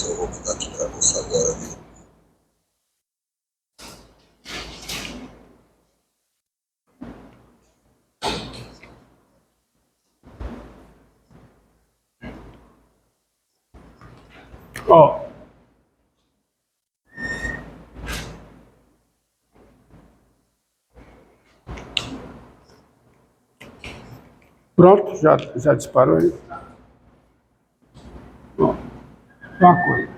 Eu vou mandar aqui para você agora, viu? Ó. Pronto, já disparou aí. Ó, uma coisa.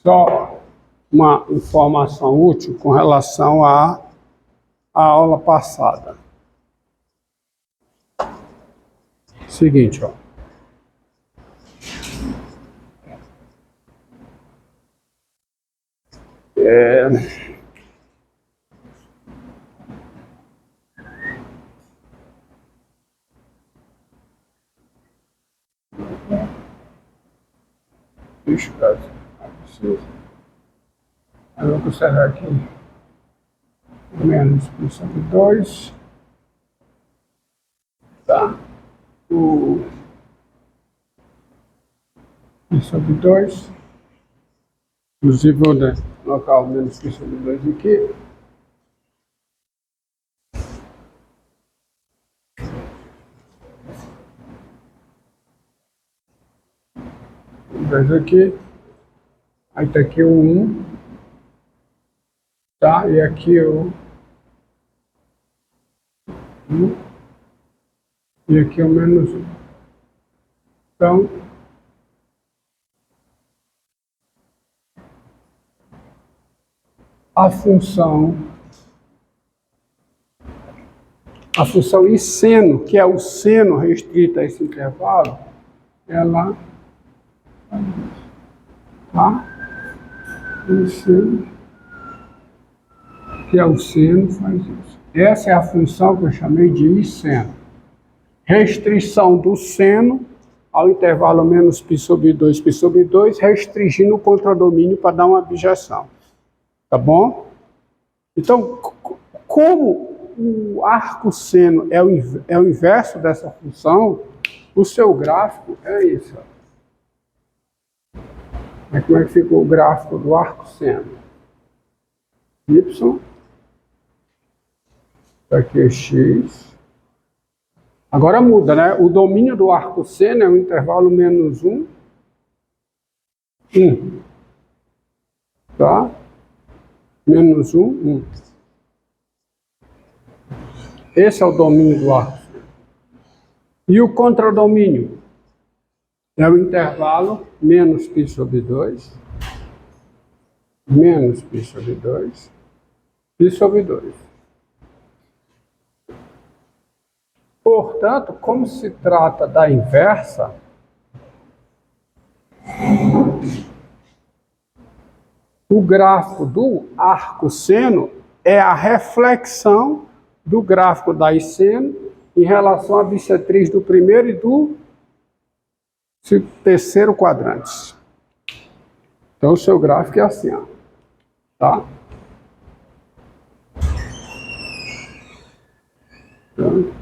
Só uma informação útil com relação à aula passada. Seguinte, ó. Deixa eu ver. Eu vou considerar aqui menos pi sobre 2. Tá? O pi sobre 2. Inclusive vou colocar o menos pi sobre 2 aqui. Aqui, aí tá aqui o 1, tá? E aqui o 1, e aqui o menos 1. Então, a função em seno, que é o seno restrito a esse intervalo, ela tá? O seno, que é o seno, faz isso. Essa é a função que eu chamei de I-seno. Restrição do seno ao intervalo menos pi sobre 2, restringindo o contradomínio para dar uma abjeção. Tá bom? Então, como o arco seno é o inverso dessa função, o seu gráfico é isso. Como é que fica o gráfico do arco seno? Y, aqui é x. Agora muda, né? O domínio do arco seno é o intervalo menos 1, 1. Tá? Menos 1, 1. Esse é o domínio do arco seno. E o contradomínio? É o intervalo menos pi sobre 2, menos pi sobre 2, pi sobre 2. Portanto, como se trata da inversa, o gráfico do arco seno é a reflexão do gráfico da I-seno em relação à bissetriz do primeiro e do terceiro quadrantes. Então, o seu gráfico é assim, ó. Tá? Então,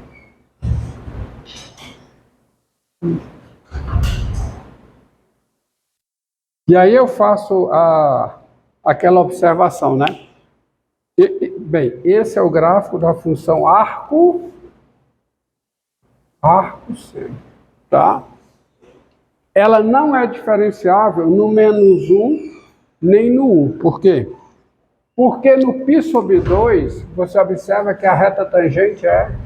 e aí eu faço aquela observação, né? Bem, esse é o gráfico da função arco seno, tá? Ela não é diferenciável no menos 1 nem no 1. Por quê? Porque no π sobre 2, você observa que a reta tangente é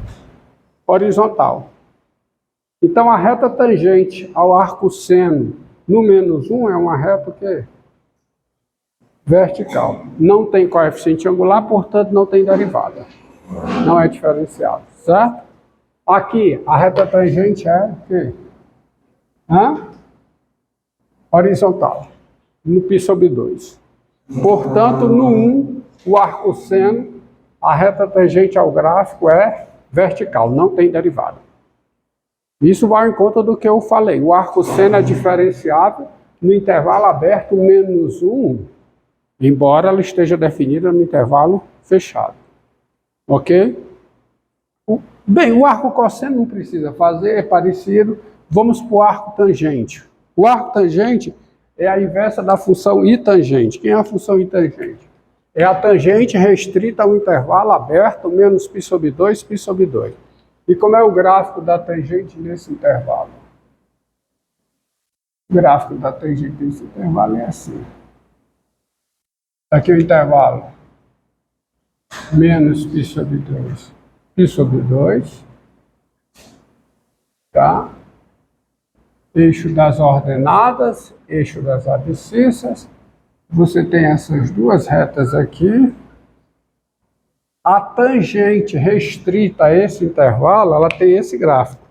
horizontal. Então, a reta tangente ao arco seno no menos 1 é uma reta que vertical. Não tem coeficiente angular, portanto, não tem derivada. Não é diferenciável, certo? Aqui, a reta tangente é o quê? Horizontal, no π sobre 2. Portanto, no 1, o arco seno, a reta tangente ao gráfico é vertical, não tem derivada. Isso vai em conta do que eu falei. O arco seno é diferenciável no intervalo aberto menos 1, embora ela esteja definida no intervalo fechado. Ok? Bem, o arco cosseno não precisa fazer, é parecido. Vamos para o arco tangente. O arco tangente é a inversa da função I tangente. Quem é a função I tangente? É a tangente restrita ao intervalo aberto menos π sobre 2, π sobre 2. E como é o gráfico da tangente nesse intervalo? O gráfico da tangente nesse intervalo é assim. Aqui o intervalo menos π sobre 2, π sobre 2, tá? Eixo das ordenadas, eixo das abscissas. Você tem essas duas retas aqui. A tangente restrita a esse intervalo, ela tem esse gráfico.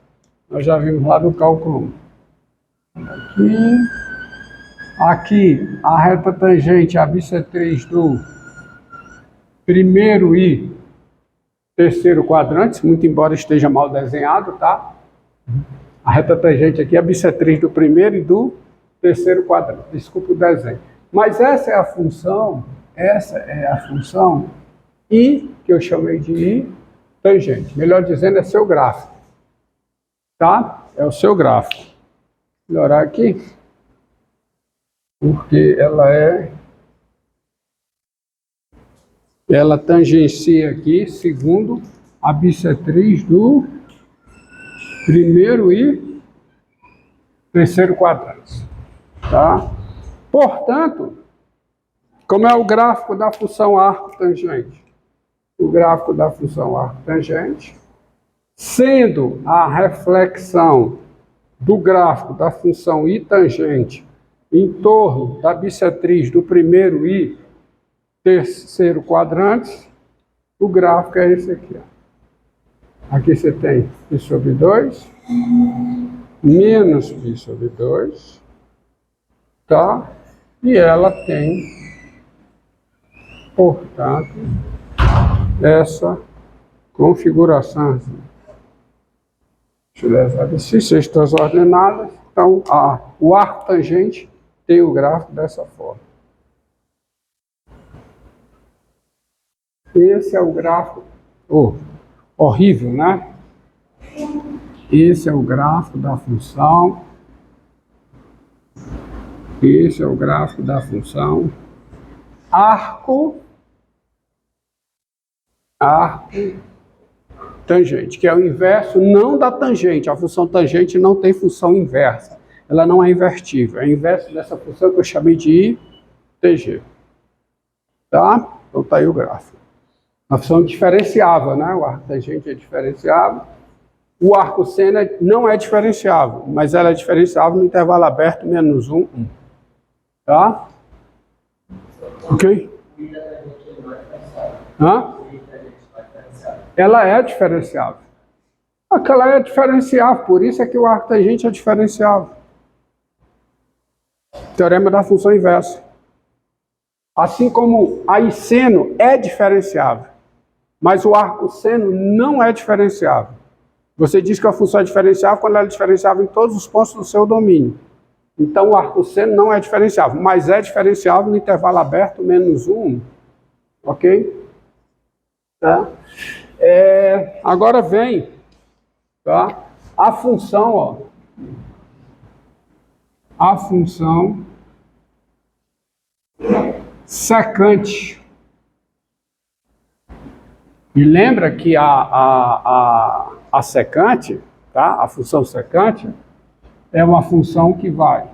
Nós já vimos lá no cálculo 1. Aqui, a reta tangente, a bissetriz do primeiro e terceiro quadrantes, muito embora esteja mal desenhado, tá? A reta tangente aqui é a bissetriz do primeiro e do terceiro quadrante. Desculpa o desenho. Mas essa é a função I, que eu chamei de I tangente. Melhor dizendo, é seu gráfico. Tá? É o seu gráfico. Vou melhorar aqui. Porque ela tangencia aqui, segundo a bissetriz do primeiro e terceiro quadrantes. Tá? Portanto, como é o gráfico da função arco tangente? O gráfico da função arco tangente, sendo a reflexão do gráfico da função I tangente em torno da bissetriz do primeiro e terceiro quadrantes, o gráfico é esse aqui. Ó. Aqui você tem π sobre 2, menos π sobre 2, tá? E ela tem, portanto, essa configuração. Se cestas ordenadas, então o arco tangente tem o gráfico dessa forma. Esse é o gráfico horrível, né? Esse é o gráfico da função. Esse é o gráfico da função arco tangente, que é o inverso não da tangente. A função tangente não tem função inversa. Ela não é invertível. É o inverso dessa função que eu chamei de ITG. Tá? Então tá aí o gráfico. A função diferenciável, né? O arco tangente é diferenciável. O arco seno não é diferenciável, mas ela é diferenciável no intervalo aberto menos 1, 1. Tá? Ok? Hã? Ela é diferenciável. Aquela é diferenciável, por isso é que o arco tangente é diferenciável. Teorema da função inversa. Assim como a I seno é diferenciável, mas o arco seno não é diferenciável. Você diz que a função é diferenciável quando ela é diferenciável em todos os pontos do seu domínio. Então o arco seno não é diferenciável, mas é diferenciável no intervalo aberto menos 1. Ok? Tá? Agora vem, tá? A função, ó. A função secante. E lembra que a secante, tá? A função secante é uma função que vai,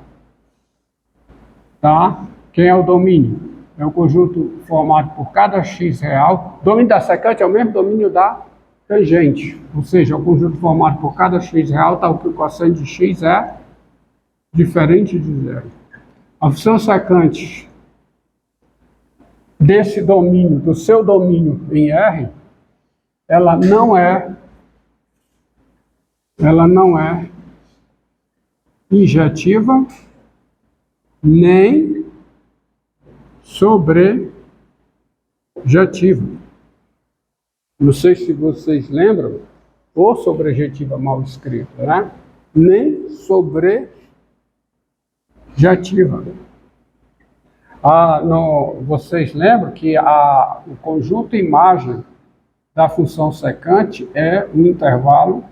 tá? Quem é o domínio? É um conjunto formado por cada x real. O domínio da secante é o mesmo domínio da tangente, ou seja, é um conjunto formado por cada x real, tal que o cosseno de x é diferente de zero. A função secante desse domínio, do seu domínio em R, ela não é injetiva nem sobrejetiva. Não sei se vocês lembram, ou sobrejetiva mal escrito, né? Nem sobrejetiva. Vocês lembram que o conjunto imagem da função secante é o intervalo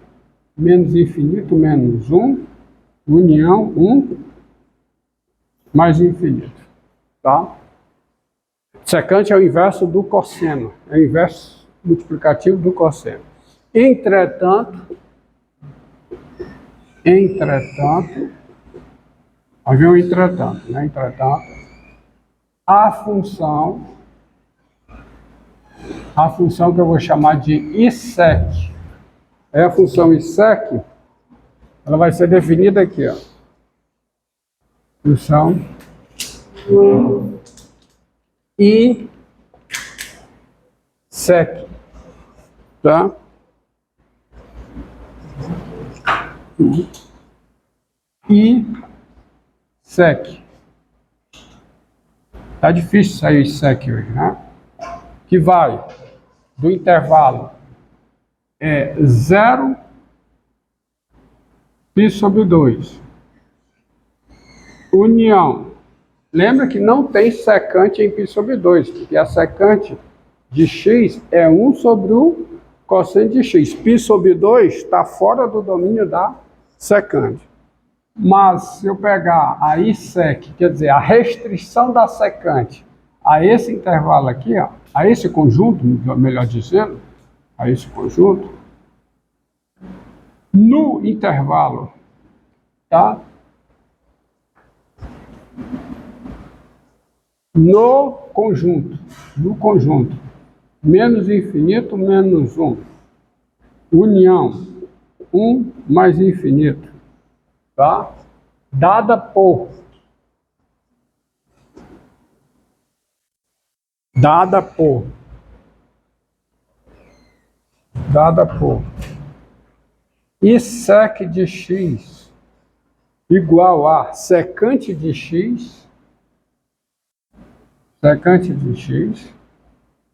menos infinito menos 1, união 1 mais infinito, tá? Secante é o inverso do cosseno, é o inverso multiplicativo do cosseno. Entretanto, havia um entretanto, né? Entretanto, a função que eu vou chamar de ISEC, a função ISEC, ela vai ser definida aqui, ó. Função ISEC, tá? ISEC. Tá difícil sair ISEC hoje, né? Que vai do intervalo 0 π sobre 2. União. Lembra que não tem secante em π sobre 2, porque a secante de x é 1 sobre o cosseno de x. Π sobre 2 está fora do domínio da secante. Mas se eu pegar a ISEC, quer dizer, a restrição da secante a esse intervalo aqui, ó, a esse conjunto, melhor dizendo, a esse conjunto, no intervalo, tá? No conjunto, menos infinito menos 1, união 1 mais infinito, tá? Dada por ISEC de x igual a secante de x,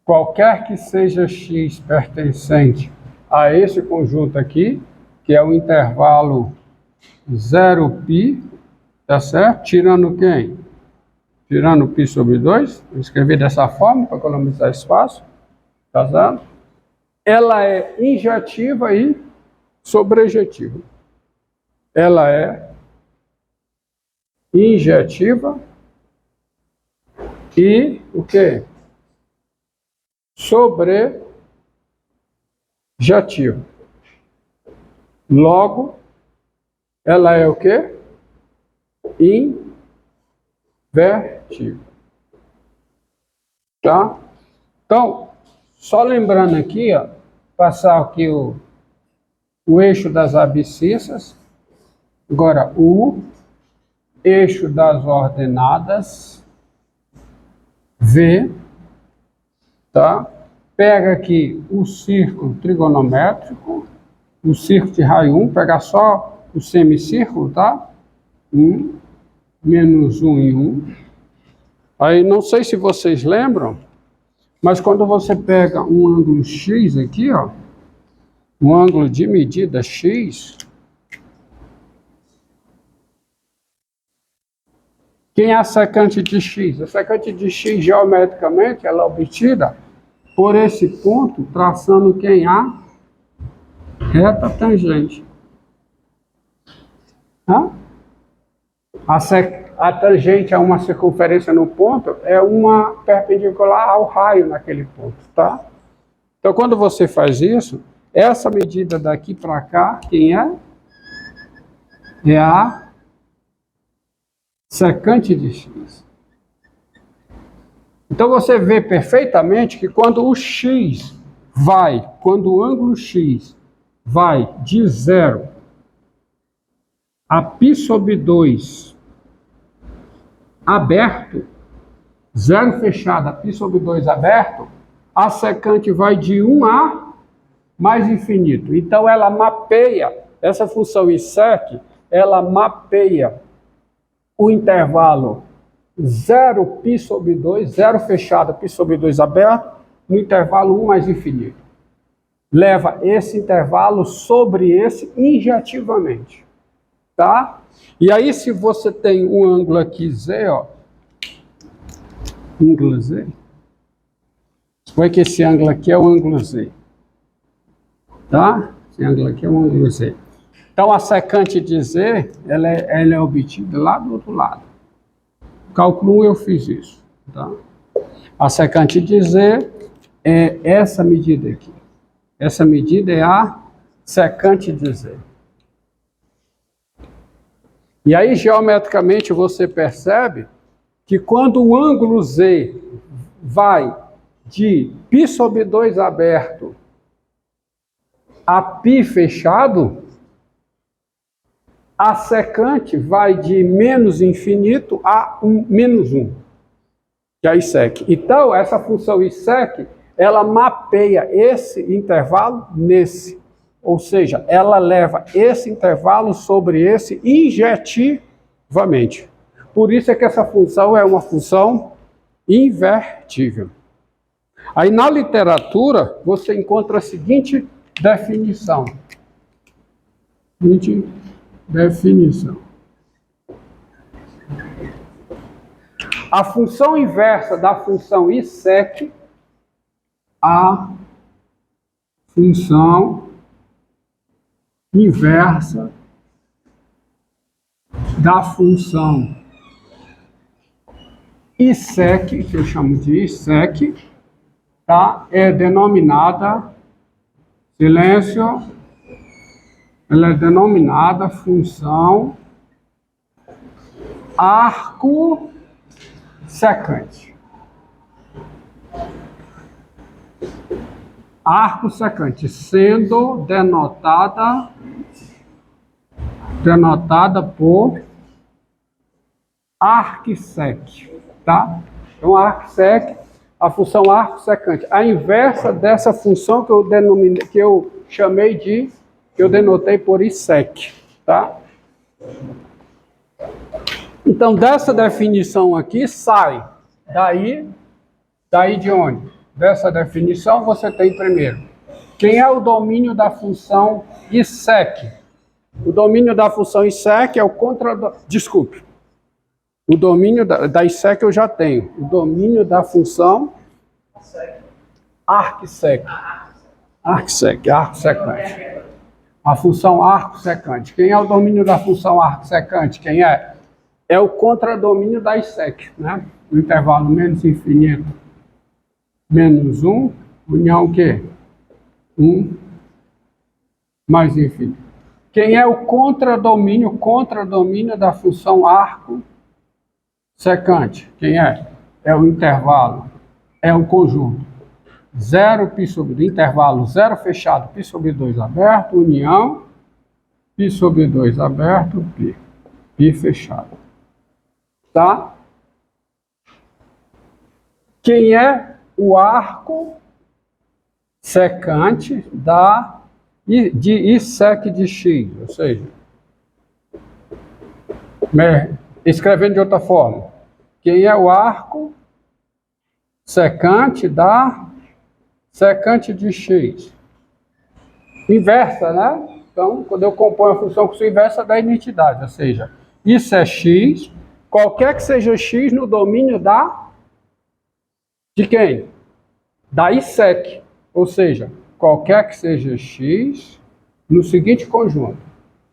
qualquer que seja x pertencente a esse conjunto aqui, que é o intervalo 0π, tá certo? Tirando quem? Tirando π sobre 2, vou escrever dessa forma para economizar espaço, tá certo? Ela é injetiva e sobrejetiva. Ela é injetiva e o quê? Sobrejetiva. Logo, ela é o quê? Invertível. Tá? Então, só lembrando aqui, ó, passar aqui o eixo das abscissas. Agora, o eixo das ordenadas, V, tá? Pega aqui o círculo trigonométrico, o círculo de raio 1, pegar só o semicírculo, tá? 1, menos 1 e 1. Aí, não sei se vocês lembram, mas quando você pega um ângulo X aqui, ó, um ângulo de medida X, quem é a secante de x? A secante de x, geometricamente, ela é obtida por esse ponto, traçando quem? A reta tangente. A tangente a uma circunferência no ponto é uma perpendicular ao raio naquele ponto, tá? Então, quando você faz isso, essa medida daqui para cá, quem é? É a secante de x. Então você vê perfeitamente que quando o ângulo x vai de 0 a π sobre 2 aberto, 0 fechado a π sobre 2 aberto, a secante vai de 1 a mais infinito. Então ela mapeia, essa função ISEC, ela mapeia o intervalo 0 π sobre 2, 0 fechado, π sobre 2 aberto, no intervalo 1 mais infinito. leva esse intervalo sobre esse injetivamente, tá? E aí, se você tem um ângulo aqui Z, ó, ângulo Z, suponha que esse ângulo aqui é o ângulo Z, tá? Esse ângulo aqui é o ângulo Z. Então, a secante de Z, ela é obtida lá do outro lado. Cálculo 1 eu fiz isso, tá? A secante de Z é essa medida aqui. Essa medida é a secante de Z. E aí, geometricamente, você percebe que quando o ângulo Z vai de π sobre 2 aberto a π fechado, a secante vai de menos infinito a menos 1, que é a ISEC. Então, essa função ISEC, ela mapeia esse intervalo nesse. Ou seja, ela leva esse intervalo sobre esse injetivamente. Por isso é que essa função é uma função invertível. Aí na literatura você encontra a seguinte definição. A função inversa da função ISEC, a função inversa da função ISEC, que eu chamo de ISEC, tá? É denominada, silêncio, ela é denominada função arco secante. Arco secante, sendo denotada por arcsec, tá? Então, arcsec, a função arco secante, a inversa dessa função que eu denotei por ISEC, tá? Então, dessa definição aqui sai daí de onde? Dessa definição você tem primeiro, quem é o domínio da função ISEC? O domínio da função ISEC é o desculpe. O domínio da ISEC eu já tenho. O domínio da função arcsec. Arco secante. A função arco secante. Quem é o domínio da função arco secante? Quem é? É o contradomínio da ISEC, né? O intervalo menos infinito, menos 1, união o quê? 1 mais infinito. Quem é o contradomínio da função arco secante? Quem é? É o intervalo, é o conjunto. 0 π sobre intervalo 0 fechado, π sobre 2 aberto, união, π sobre 2 aberto, π fechado. Tá? Quem é o arco secante de ISEC de X? Ou seja, escrevendo de outra forma, quem é o arco secante da secante de X? Inversa, né? Então, quando eu componho a função com sua inversa, dá identidade, ou seja, isso é X, qualquer que seja X no domínio de quem? Da ISEC, ou seja, qualquer que seja X no seguinte conjunto,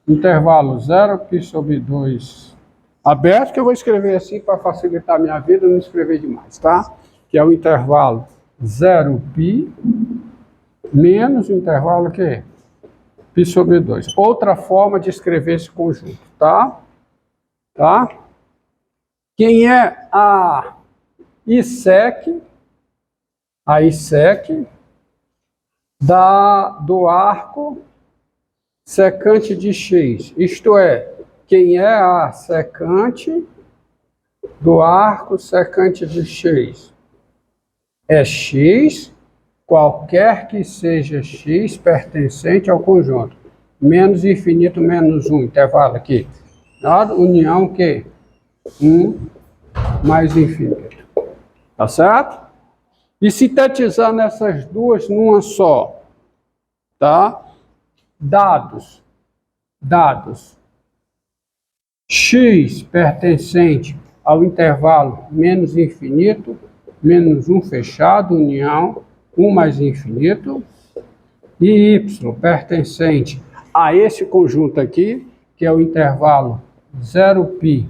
intervalo 0 π sobre 2 aberto, que eu vou escrever assim para facilitar a minha vida, não escrever demais, tá? Que é o intervalo 0 π menos o intervalo que π sobre 2. Outra forma de escrever esse conjunto, tá? Quem é a ISEC? A ISEC do arco secante de X. Isto é, quem é a secante do arco secante de X? É X, qualquer que seja X pertencente ao conjunto. Menos infinito, menos 1, intervalo aqui. União que? 1 mais infinito. Tá certo? E sintetizando essas duas numa só. tá? Dados. X pertencente ao intervalo menos infinito, menos 1 fechado, união, 1 mais infinito, e y pertencente a esse conjunto aqui, que é o intervalo 0π,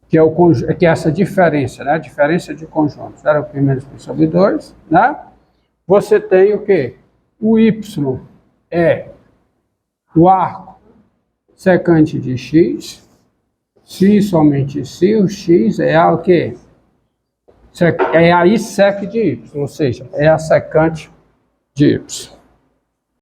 que é essa diferença, né? Diferença de conjunto, 0π menos π sobre 2, né? Você tem o quê? O y é o arco secante de x, se somente se, o x é a o quê? É a I sec de y, ou seja, é a secante de y.